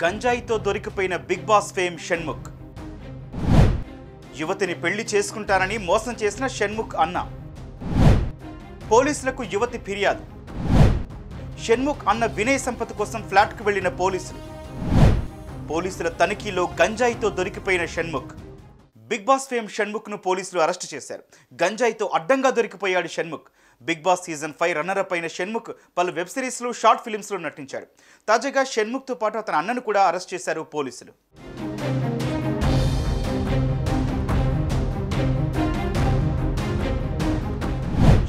గంజాయితో దొరికిపోయిన big Boss fame Shanmukh. యువతిని పెళ్లి చేసుకుంటానని మోసం చేసిన షణ్ముఖ్ అన్న. పోలీసులకు యువతి ఫిర్యాదు. షణ్ముఖ్ అన్న వినయ్ సంపత్ కోసం ఫ్లాట్కు వెళ్లిన పోలీసుల తనిఖీలో గంజాయితో దొరికిపోయిన షణ్ముఖ్. బిగ్ బాస్ ఫేమ్ షణ్ముఖ్ను పోలీసులు అరెస్టు చేశారు. గంజాయితో అడ్డంగా దొరికిపోయాడు Shanmukh. Bigg Boss season 5 runner up అయిన షణ్ముఖ్ పలు వెబ్ సిరీస్లు, షార్ట్ ఫిల్మ్స్లో నటించాడు. తాజాగా షణ్ముఖ్తో పాటు అతని అన్నను కూడా అరెస్ట్ చేశారు పోలీసులు.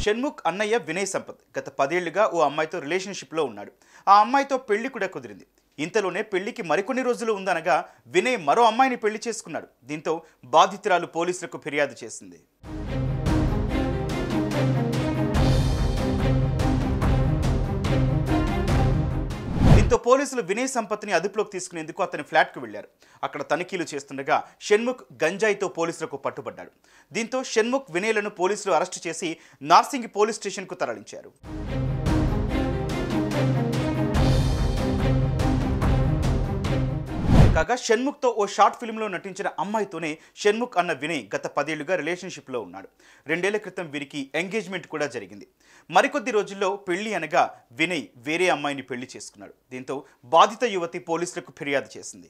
షణ్ముఖ్ అన్నయ్య వినయ్ సంపత్ గత 10 ఏళ్లుగా ఓ అమ్మాయితో రిలేషన్షిప్లో ఉన్నాడు. ఆ అమ్మాయితో పెళ్లి కూడా కుదిరింది. ఇంతలోనే పెళ్లికి మరికొన్ని రోజులు ఉందనగా వినయ్ మరో అమ్మాయిని పెళ్లి చేసుకున్నాడు. దీంతో బాధితురాలు పోలీసులకు ఫిర్యాదు చేసింది. దీంతో పోలీసులు వినయ్ సంపత్ని అదుపులోకి తీసుకునేందుకు అతని ఫ్లాట్కు వెళ్లారు. అక్కడ తనిఖీలు చేస్తుండగా షణ్ముఖ్ గంజాయితో పోలీసులకు పట్టుబడ్డాడు. దీంతో షణ్ముఖ్, వినయ్లను పోలీసులు అరెస్టు చేసి నార్సింగి పోలీస్ స్టేషన్కు తరలించారు. కాగా షణ్ముఖ్తో ఓ షార్ట్ ఫిల్మ్లో నటించిన అమ్మాయితోనే షణ్ముఖ్ అన్న వినయ్ గత 10 ఏళ్లుగా రిలేషన్షిప్లో ఉన్నాడు. 2 ఏళ్ల క్రితం వీరికి ఎంగేజ్మెంట్ కూడా జరిగింది. మరికొద్ది రోజుల్లో పెళ్లి అనగా వినయ్ వేరే అమ్మాయిని పెళ్లి చేసుకున్నాడు. దీంతో బాధిత యువతి పోలీసులకు ఫిర్యాదు చేసింది.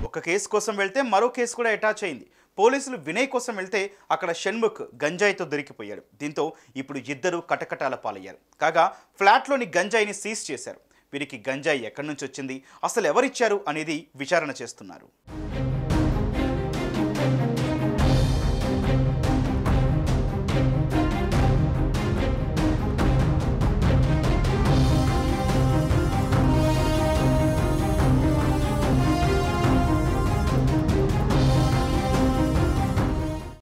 ఒక కేసు కోసం వెళ్తే మరో కేసు కూడా అటాచ్ అయింది. పోలీసులు వినయ్ కోసం వెళ్తే అక్కడ షణ్ముఖ్ గంజాయితో దొరికిపోయాడు. దీంతో ఇప్పుడు ఇద్దరు కటకటాల పాలయ్యారు. కాగా ఫ్లాట్లోని గంజాయిని సీజ్ చేశారు. వీరికి గంజాయి ఎక్కడి నుంచి వచ్చింది, అసలు ఎవరిచ్చారు అనేది విచారణ చేస్తున్నారు.